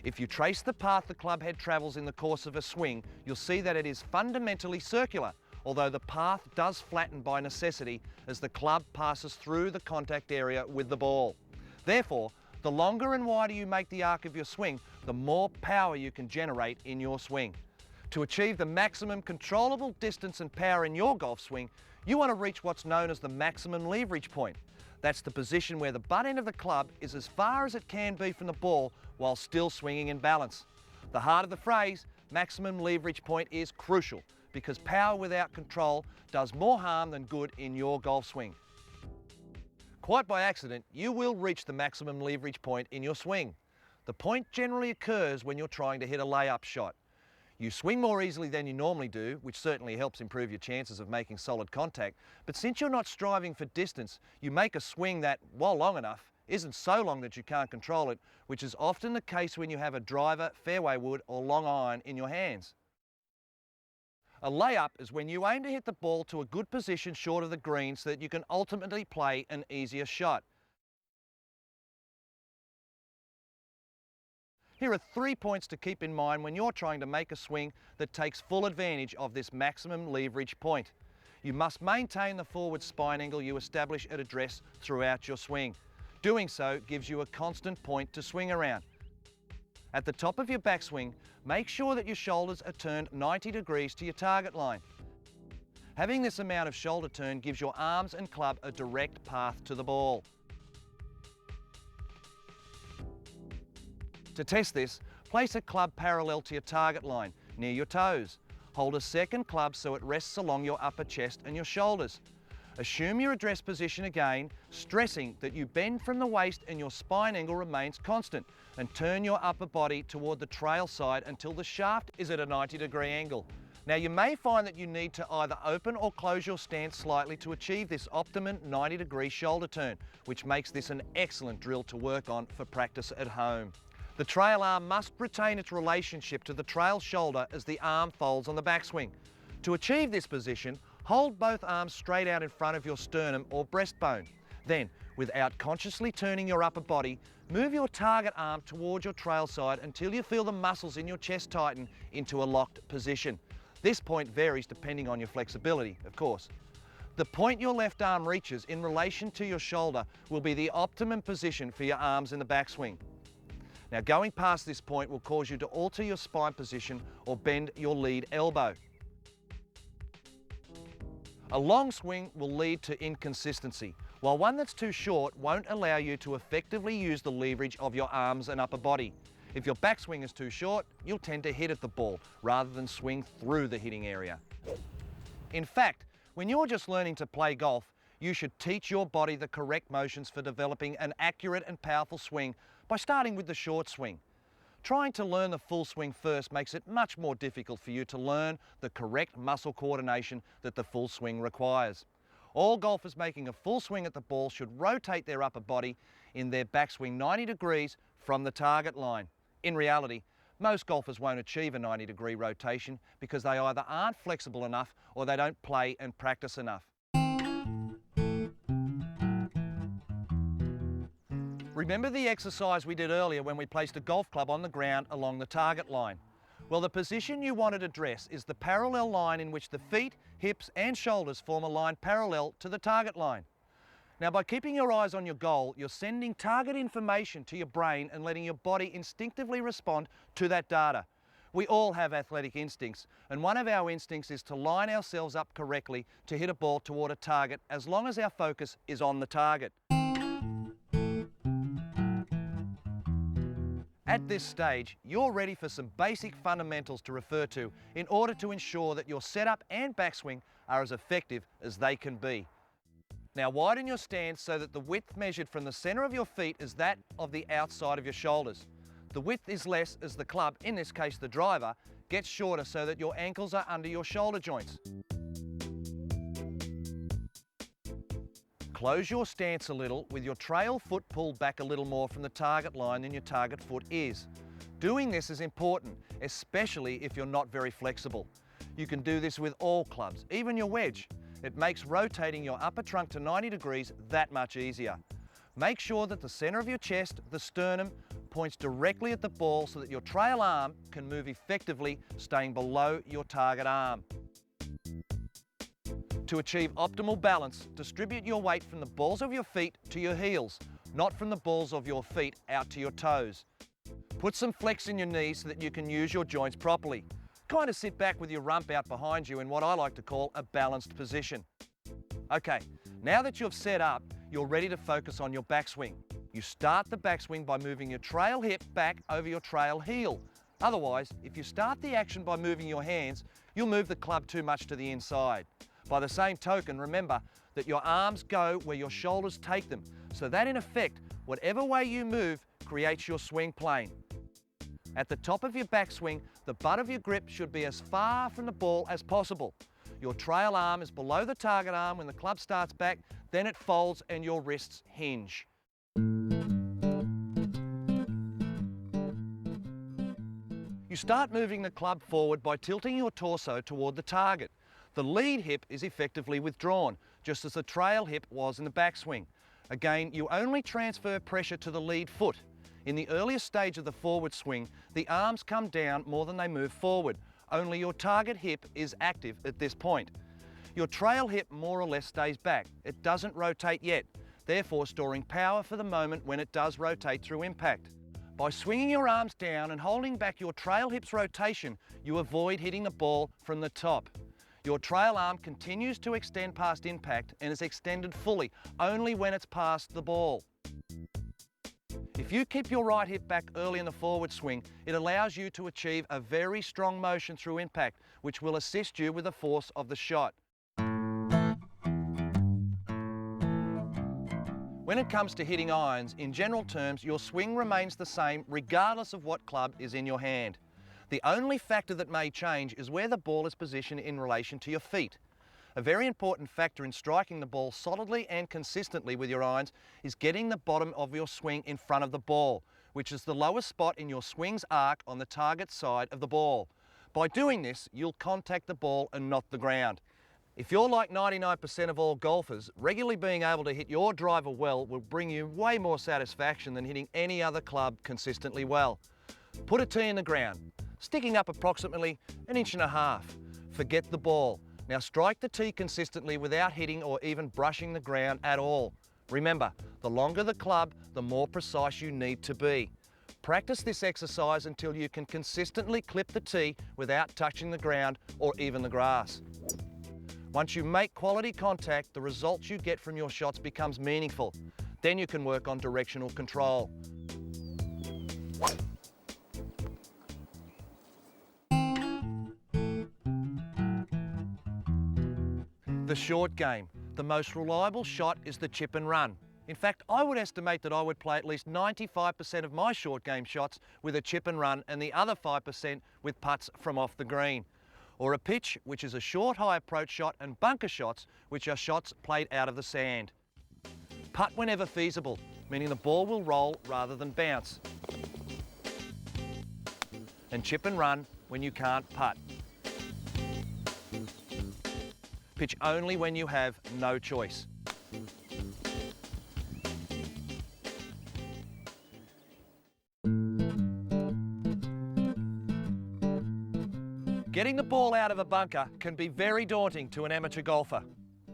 Speaker 1: If you trace the path the club head travels in the course of a swing, you'll see that it is fundamentally circular, although the path does flatten by necessity as the club passes through the contact area with the ball. Therefore, the longer and wider you make the arc of your swing, the more power you can generate in your swing. To achieve the maximum controllable distance and power in your golf swing, you want to reach what's known as the maximum leverage point. That's the position where the butt end of the club is as far as it can be from the ball while still swinging in balance. The heart of the phrase, maximum leverage point, is crucial because power without control does more harm than good in your golf swing. Quite by accident, you will reach the maximum leverage point in your swing. The point generally occurs when you're trying to hit a layup shot. You swing more easily than you normally do, which certainly helps improve your chances of making solid contact, but since you're not striving for distance, you make a swing that, while long enough, isn't so long that you can't control it, which is often the case when you have a driver, fairway wood, or long iron in your hands. A layup is when you aim to hit the ball to a good position short of the green so that you can ultimately play an easier shot. Here are 3 points to keep in mind when you're trying to make a swing that takes full advantage of this maximum leverage point. You must maintain the forward spine angle you establish at address throughout your swing. Doing so gives you a constant point to swing around. At the top of your backswing, make sure that your shoulders are turned 90 degrees to your target line. Having this amount of shoulder turn gives your arms and club a direct path to the ball. To test this, place a club parallel to your target line, near your toes. Hold a second club so it rests along your upper chest and your shoulders. Assume your address position again, stressing that you bend from the waist and your spine angle remains constant, and turn your upper body toward the trail side until the shaft is at a 90-degree angle. Now you may find that you need to either open or close your stance slightly to achieve this optimum 90-degree shoulder turn, which makes this an excellent drill to work on for practice at home. The trail arm must retain its relationship to the trail shoulder as the arm folds on the backswing. To achieve this position, hold both arms straight out in front of your sternum or breastbone. Then, without consciously turning your upper body, move your target arm towards your trail side until you feel the muscles in your chest tighten into a locked position. This point varies depending on your flexibility, of course. The point your left arm reaches in relation to your shoulder will be the optimum position for your arms in the backswing. Now, going past this point will cause you to alter your spine position or bend your lead elbow. A long swing will lead to inconsistency, while one that's too short won't allow you to effectively use the leverage of your arms and upper body. If your backswing is too short, you'll tend to hit at the ball rather than swing through the hitting area. In fact, when you're just learning to play golf, you should teach your body the correct motions for developing an accurate and powerful swing by starting with the short swing. Trying to learn the full swing first makes it much more difficult for you to learn the correct muscle coordination that the full swing requires. All golfers making a full swing at the ball should rotate their upper body in their backswing 90 degrees from the target line. In reality, most golfers won't achieve a 90-degree rotation because they either aren't flexible enough or they don't play and practice enough. Remember the exercise we did earlier when we placed a golf club on the ground along the target line? Well, the position you want to address is the parallel line in which the feet, hips and shoulders form a line parallel to the target line. Now, by keeping your eyes on your goal, you're sending target information to your brain and letting your body instinctively respond to that data. We all have athletic instincts, and one of our instincts is to line ourselves up correctly to hit a ball toward a target as long as our focus is on the target. At this stage, you're ready for some basic fundamentals to refer to in order to ensure that your setup and backswing are as effective as they can be. Now, widen your stance so that the width measured from the center of your feet is that of the outside of your shoulders. The width is less as the club, in this case the driver, gets shorter so that your ankles are under your shoulder joints. Close your stance a little with your trail foot pulled back a little more from the target line than your target foot is. Doing this is important, especially if you're not very flexible. You can do this with all clubs, even your wedge. It makes rotating your upper trunk to 90 degrees that much easier. Make sure that the center of your chest, the sternum, points directly at the ball so that your trail arm can move effectively, staying below your target arm. To achieve optimal balance, distribute your weight from the balls of your feet to your heels, not from the balls of your feet out to your toes. Put some flex in your knees so that you can use your joints properly. Kind of sit back with your rump out behind you in what I like to call a balanced position. Okay, now that you've set up, you're ready to focus on your backswing. You start the backswing by moving your trail hip back over your trail heel. Otherwise, if you start the action by moving your hands, you'll move the club too much to the inside. By the same token, remember that your arms go where your shoulders take them, so that in effect, whatever way you move creates your swing plane. At the top of your backswing, the butt of your grip should be as far from the ball as possible. Your trail arm is below the target arm when the club starts back, then it folds and your wrists hinge. You start moving the club forward by tilting your torso toward the target. The lead hip is effectively withdrawn, just as the trail hip was in the backswing. Again, you only transfer pressure to the lead foot. In the earliest stage of the forward swing, the arms come down more than they move forward. Only your target hip is active at this point. Your trail hip more or less stays back. It doesn't rotate yet, therefore storing power for the moment when it does rotate through impact. By swinging your arms down and holding back your trail hip's rotation, you avoid hitting the ball from the top. Your trail arm continues to extend past impact and is extended fully only when it's past the ball. If you keep your right hip back early in the forward swing, it allows you to achieve a very strong motion through impact, which will assist you with the force of the shot. When it comes to hitting irons, in general terms, your swing remains the same regardless of what club is in your hand. The only factor that may change is where the ball is positioned in relation to your feet. A very important factor in striking the ball solidly and consistently with your irons is getting the bottom of your swing in front of the ball, which is the lowest spot in your swing's arc on the target side of the ball. By doing this, you'll contact the ball and not the ground. If you're like 99% of all golfers, regularly being able to hit your driver well will bring you way more satisfaction than hitting any other club consistently well. Put a tee in the ground, sticking up approximately 1.5 inches. Forget the ball. Now strike the tee consistently without hitting or even brushing the ground at all. Remember, the longer the club, the more precise you need to be. Practice this exercise until you can consistently clip the tee without touching the ground or even the grass. Once you make quality contact, the results you get from your shots becomes meaningful. Then you can work on directional control. The short game. The most reliable shot is the chip and run. In fact, I would estimate that I would play at least 95% of my short game shots with a chip and run and the other 5% with putts from off the green. Or a pitch, which is a short high approach shot, and bunker shots, which are shots played out of the sand. Putt whenever feasible, meaning the ball will roll rather than bounce. And chip and run when you can't putt. Pitch only when you have no choice. Getting the ball out of a bunker can be very daunting to an amateur golfer.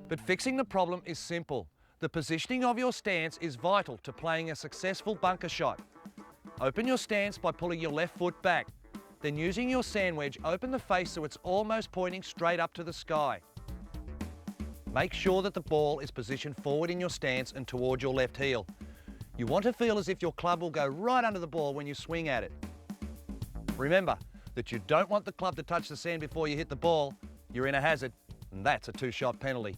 Speaker 1: But fixing the problem is simple. The positioning of your stance is vital to playing a successful bunker shot. Open your stance by pulling your left foot back. Then using your sand wedge, open the face so it's almost pointing straight up to the sky. Make sure that the ball is positioned forward in your stance and toward your left heel. You want to feel as if your club will go right under the ball when you swing at it. Remember that you don't want the club to touch the sand before you hit the ball. You're in a hazard, and that's a 2-shot penalty.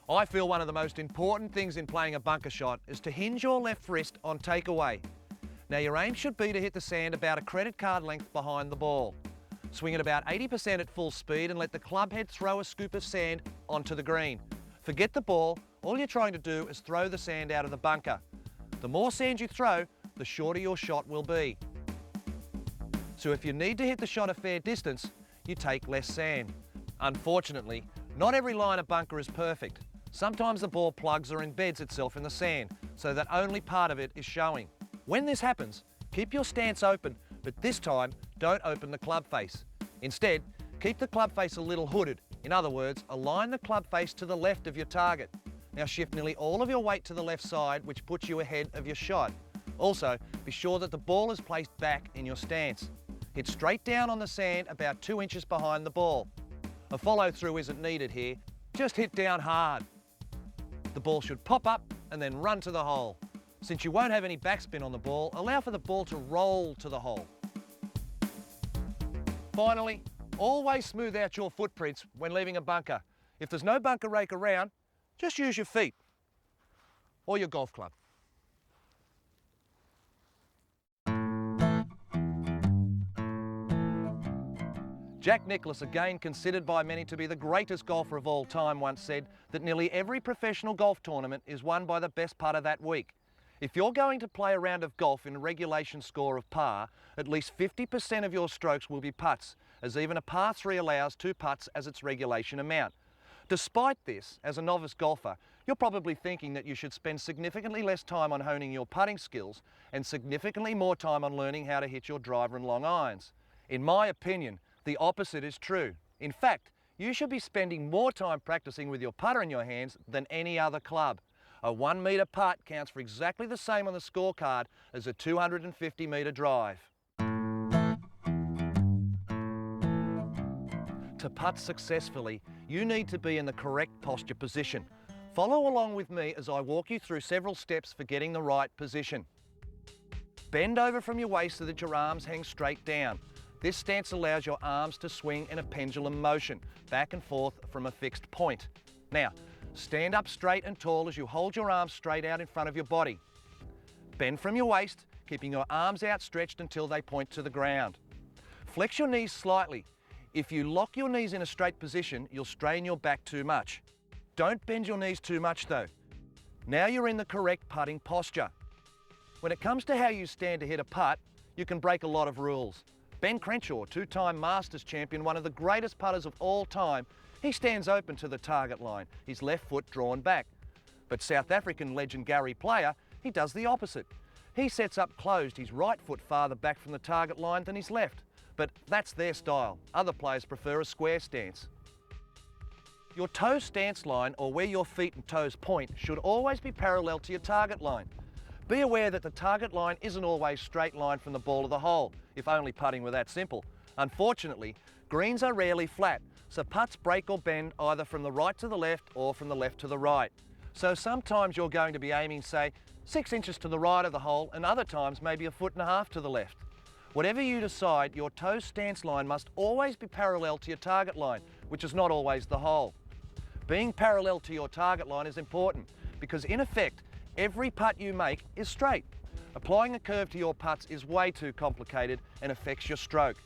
Speaker 1: I feel one of the most important things in playing a bunker shot is to hinge your left wrist on takeaway. Now your aim should be to hit the sand about a credit card length behind the ball. Swing at about 80% at full speed and let the club head throw a scoop of sand onto the green. Forget the ball, all you're trying to do is throw the sand out of the bunker. The more sand you throw, the shorter your shot will be. So if you need to hit the shot a fair distance, you take less sand. Unfortunately, not every line of bunker is perfect. Sometimes the ball plugs or embeds itself in the sand, so that only part of it is showing. When this happens, keep your stance open, but this time, don't open the club face. Instead, keep the club face a little hooded. In other words, align the club face to the left of your target. Now shift nearly all of your weight to the left side, which puts you ahead of your shot. Also, be sure that the ball is placed back in your stance. Hit straight down on the sand about 2 inches behind the ball. A follow through isn't needed here, just hit down hard. The ball should pop up and then run to the hole. Since you won't have any backspin on the ball, allow for the ball to roll to the hole. Finally, always smooth out your footprints when leaving a bunker. If there's no bunker rake around, just use your feet or your golf club. Jack Nicklaus, again considered by many to be the greatest golfer of all time, once said that nearly every professional golf tournament is won by the best putter that week. If you're going to play a round of golf in a regulation score of par, at least 50% of your strokes will be putts, as even a par 3 allows 2 putts as its regulation amount. Despite this, as a novice golfer, you're probably thinking that you should spend significantly less time on honing your putting skills and significantly more time on learning how to hit your driver and long irons. In my opinion, the opposite is true. In fact, you should be spending more time practicing with your putter in your hands than any other club. A 1 metre putt counts for exactly the same on the scorecard as a 250 metre drive. To putt successfully, you need to be in the correct posture position. Follow along with me as I walk you through several steps for getting the right position. Bend over from your waist so that your arms hang straight down. This stance allows your arms to swing in a pendulum motion, back and forth from a fixed point. Now, stand up straight and tall as you hold your arms straight out in front of your body. Bend from your waist, keeping your arms outstretched until they point to the ground. Flex your knees slightly. If you lock your knees in a straight position, you'll strain your back too much. Don't bend your knees too much though. Now you're in the correct putting posture. When it comes to how you stand to hit a putt, you can break a lot of rules. Ben Crenshaw, 2-time Masters champion, one of the greatest putters of all time, he stands open to the target line, his left foot drawn back. But South African legend Gary Player, he does the opposite. He sets up closed, his right foot farther back from the target line than his left. But that's their style. Other players prefer a square stance. Your toe stance line, or where your feet and toes point, should always be parallel to your target line. Be aware that the target line isn't always straight line from the ball to the hole, if only putting were that simple. Unfortunately, greens are rarely flat, so putts break or bend either from the right to the left or from the left to the right. So sometimes you're going to be aiming, say, 6 inches to the right of the hole, and other times maybe 1.5 feet to the left. Whatever you decide, your toe stance line must always be parallel to your target line, which is not always the hole. Being parallel to your target line is important because, in effect, every putt you make is straight. Applying a curve to your putts is way too complicated and affects your stroke.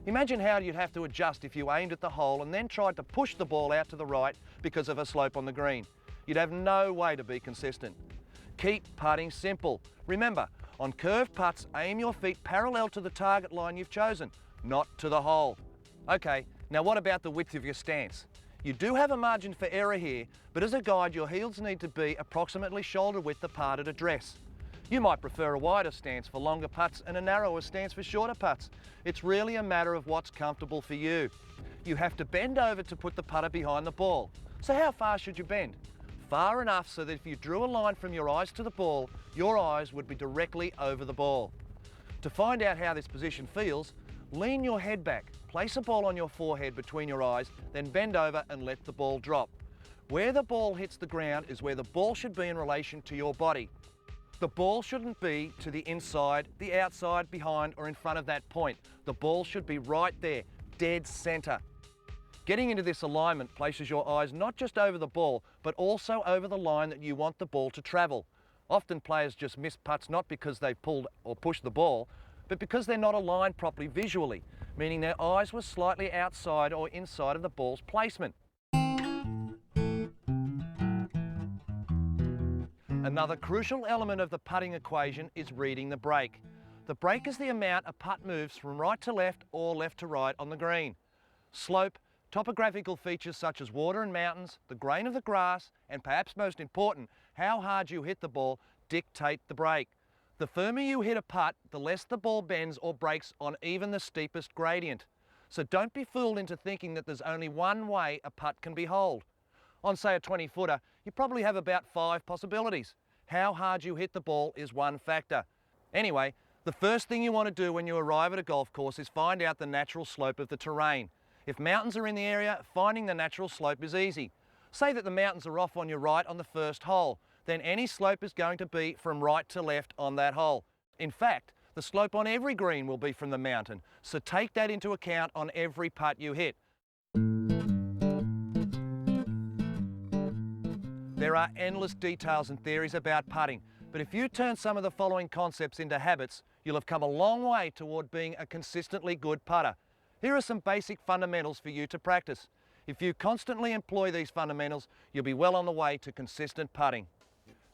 Speaker 1: Imagine how you'd have to adjust if you aimed at the hole and then tried to push the ball out to the right because of a slope on the green. You'd have no way to be consistent. Keep putting simple. Remember, on curved putts, aim your feet parallel to the target line you've chosen, not to the hole. Okay, now what about the width of your stance? You do have a margin for error here, but as a guide, your heels need to be approximately shoulder width apart at address. You might prefer a wider stance for longer putts and a narrower stance for shorter putts. It's really a matter of what's comfortable for you. You have to bend over to put the putter behind the ball. So how far should you bend? Far enough so that if you drew a line from your eyes to the ball, your eyes would be directly over the ball. To find out how this position feels, lean your head back, place a ball on your forehead between your eyes, then bend over and let the ball drop. Where the ball hits the ground is where the ball should be in relation to your body. The ball shouldn't be to the inside, the outside, behind, or in front of that point. The ball should be right there, dead center. Getting into this alignment places your eyes not just over the ball, but also over the line that you want the ball to travel. Often players just miss putts not because they've pulled or pushed the ball, but because they're not aligned properly visually, meaning their eyes were slightly outside or inside of the ball's placement. Another crucial element of the putting equation is reading the break. The break is the amount a putt moves from right to left or left to right on the green. Slope, topographical features such as water and mountains, the grain of the grass, and perhaps most important, how hard you hit the ball dictate the break. The firmer you hit a putt, the less the ball bends or breaks on even the steepest gradient. So don't be fooled into thinking that there's only one way a putt can be holed. On say a 20-footer, you probably have about 5 possibilities. How hard you hit the ball is one factor. Anyway, the first thing you want to do when you arrive at a golf course is find out the natural slope of the terrain. If mountains are in the area, finding the natural slope is easy. Say that the mountains are off on your right on the first hole, then any slope is going to be from right to left on that hole. In fact, the slope on every green will be from the mountain, so take that into account on every putt you hit. There are endless details and theories about putting, but if you turn some of the following concepts into habits, you'll have come a long way toward being a consistently good putter. Here are some basic fundamentals for you to practice. If you constantly employ these fundamentals, you'll be well on the way to consistent putting.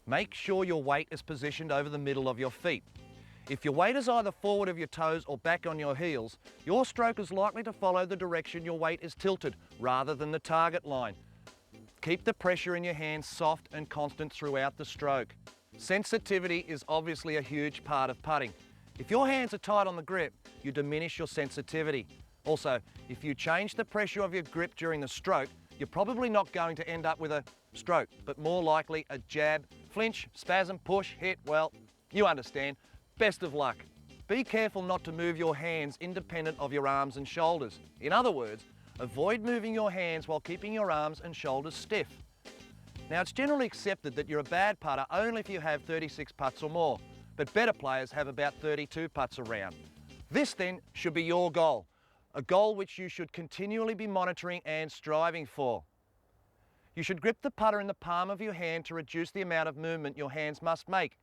Speaker 1: Make sure your weight is positioned over the middle of your feet. If your weight is either forward of your toes or back on your heels, your stroke is likely to follow the direction your weight is tilted rather than the target line. Keep the pressure in your hands soft and constant throughout the stroke. Sensitivity is obviously a huge part of putting. If your hands are tight on the grip, you diminish your sensitivity. Also, if you change the pressure of your grip during the stroke, you're probably not going to end up with a stroke, but more likely a jab, flinch, spasm, push, hit, well, you understand. Best of luck. Be careful not to move your hands independent of your arms and shoulders. In other words, avoid moving your hands while keeping your arms and shoulders stiff. Now, it's generally accepted that you're a bad putter only if you have 36 putts or more, but better players have about 32 putts around. This then should be your goal, a goal which you should continually be monitoring and striving for. You should grip the putter in the palm of your hand to reduce the amount of movement your hands must make.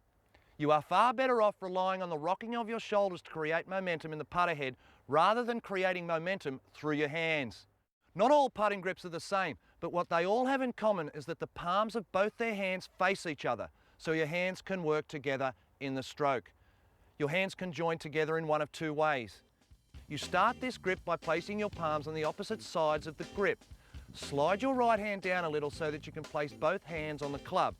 Speaker 1: You are far better off relying on the rocking of your shoulders to create momentum in the putter head rather than creating momentum through your hands. Not all putting grips are the same, but what they all have in common is that the palms of both their hands face each other, so your hands can work together in the stroke. Your hands can join together in one of two ways. You start this grip by placing your palms on the opposite sides of the grip. Slide your right hand down a little so that you can place both hands on the club.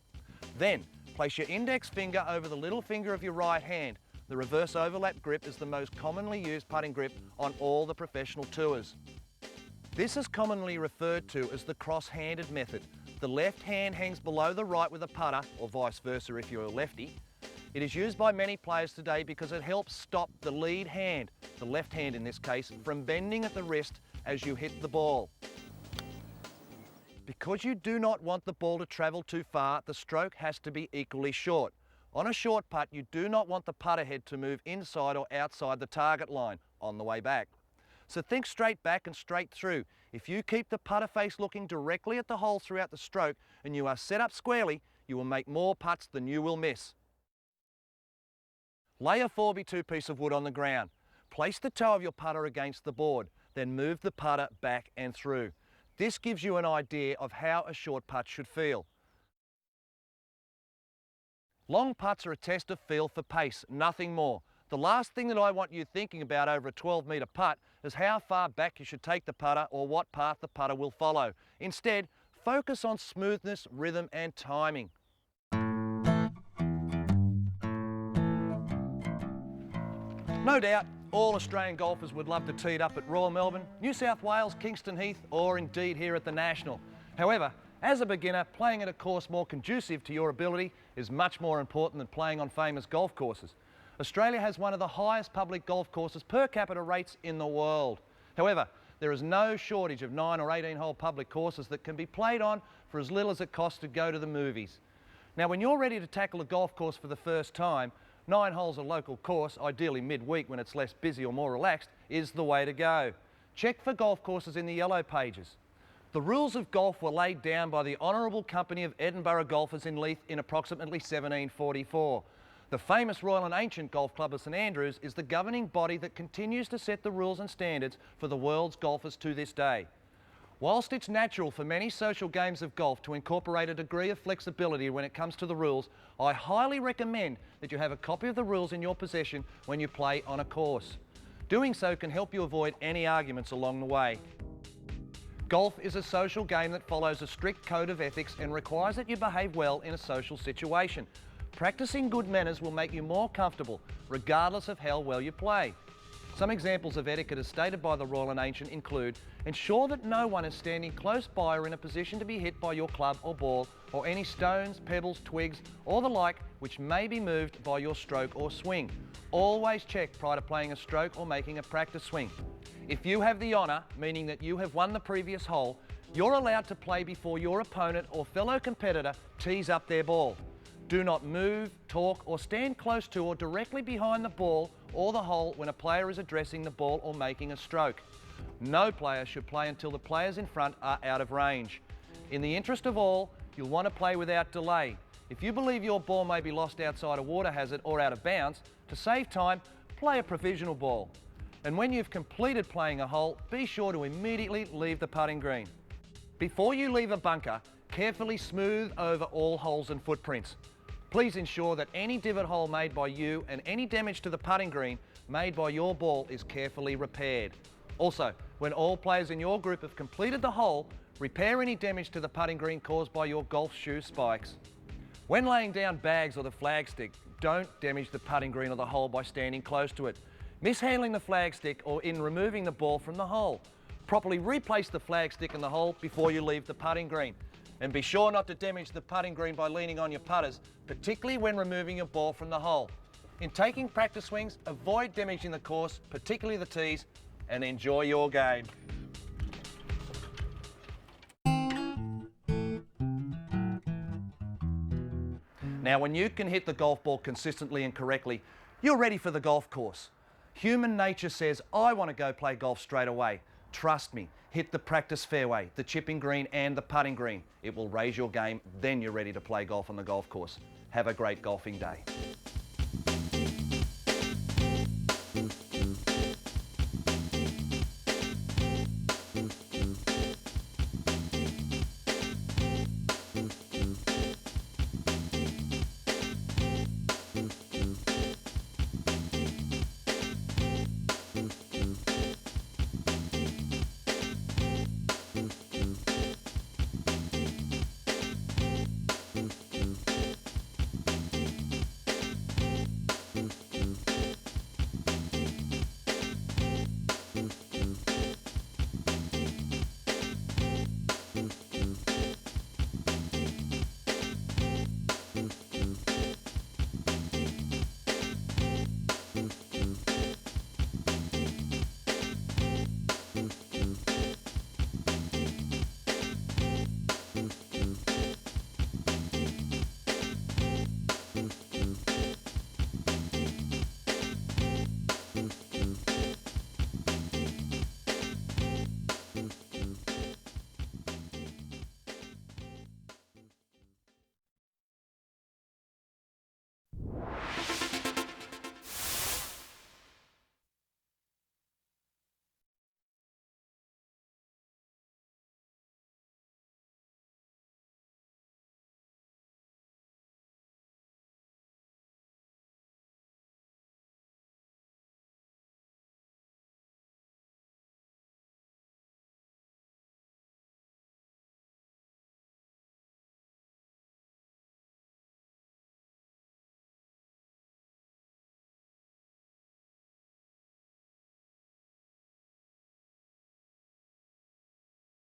Speaker 1: Then, place your index finger over the little finger of your right hand. The reverse overlap grip is the most commonly used putting grip on all the professional tours. This is commonly referred to as the cross-handed method. The left hand hangs below the right with a putter, or vice versa if you're a lefty. It is used by many players today because it helps stop the lead hand, the left hand in this case, from bending at the wrist as you hit the ball. Because you do not want the ball to travel too far, the stroke has to be equally short. On a short putt, you do not want the putter head to move inside or outside the target line on the way back. So think straight back and straight through. If you keep the putter face looking directly at the hole throughout the stroke and you are set up squarely, you will make more putts than you will miss. Lay a 4x2 piece of wood on the ground. Place the toe of your putter against the board, then move the putter back and through. This gives you an idea of how a short putt should feel. Long putts are a test of feel for pace, nothing more. The last thing that I want you thinking about over a 12-metre putt is how far back you should take the putter or what path the putter will follow. Instead, focus on smoothness, rhythm and timing. No doubt, all Australian golfers would love to tee it up at Royal Melbourne, New South Wales, Kingston Heath, or indeed here at the National. However, as a beginner, playing at a course more conducive to your ability is much more important than playing on famous golf courses. Australia has one of the highest public golf courses per capita rates in the world. However, there is no shortage of 9 or 18-hole public courses that can be played on for as little as it costs to go to the movies. Now, when you're ready to tackle a golf course for the first time, 9 holes a local course, ideally midweek when it's less busy or more relaxed, is the way to go. Check for golf courses in the yellow pages. The rules of golf were laid down by the Honourable Company of Edinburgh Golfers in Leith in approximately 1744. The famous Royal and Ancient Golf Club of St Andrews is the governing body that continues to set the rules and standards for the world's golfers to this day. Whilst it's natural for many social games of golf to incorporate a degree of flexibility when it comes to the rules, I highly recommend that you have a copy of the rules in your possession when you play on a course. Doing so can help you avoid any arguments along the way. Golf is a social game that follows a strict code of ethics and requires that you behave well in a social situation. Practicing good manners will make you more comfortable, regardless of how well you play. Some examples of etiquette as stated by the Royal and Ancient include: ensure that no one is standing close by or in a position to be hit by your club or ball, or any stones, pebbles, twigs, or the like which may be moved by your stroke or swing. Always check prior to playing a stroke or making a practice swing. If you have the honour, meaning that you have won the previous hole, you're allowed to play before your opponent or fellow competitor tees up their ball. Do not move, talk, or stand close to or directly behind the ball or the hole when a player is addressing the ball or making a stroke. No player should play until the players in front are out of range. In the interest of all, you'll want to play without delay. If you believe your ball may be lost outside a water hazard or out of bounds, to save time, play a provisional ball. And when you've completed playing a hole, be sure to immediately leave the putting green. Before you leave a bunker, carefully smooth over all holes and footprints. Please ensure that any divot hole made by you and any damage to the putting green made by your ball is carefully repaired. Also, when all players in your group have completed the hole, repair any damage to the putting green caused by your golf shoe spikes. When laying down bags or the flagstick, don't damage the putting green or the hole by standing close to it. Mishandling the flagstick or in removing the ball from the hole. Properly replace the flagstick in the hole before you leave the putting green. And be sure not to damage the putting green by leaning on your putters, particularly when removing your ball from the hole. In taking practice swings, avoid damaging the course, particularly the tees, and enjoy your game. Now, when you can hit the golf ball consistently and correctly, you're ready for the golf course. Human nature says, I want to go play golf straight away. Trust me, hit the practice fairway, the chipping green and the putting green. It will raise your game, then you're ready to play golf on the golf course. Have a great golfing day.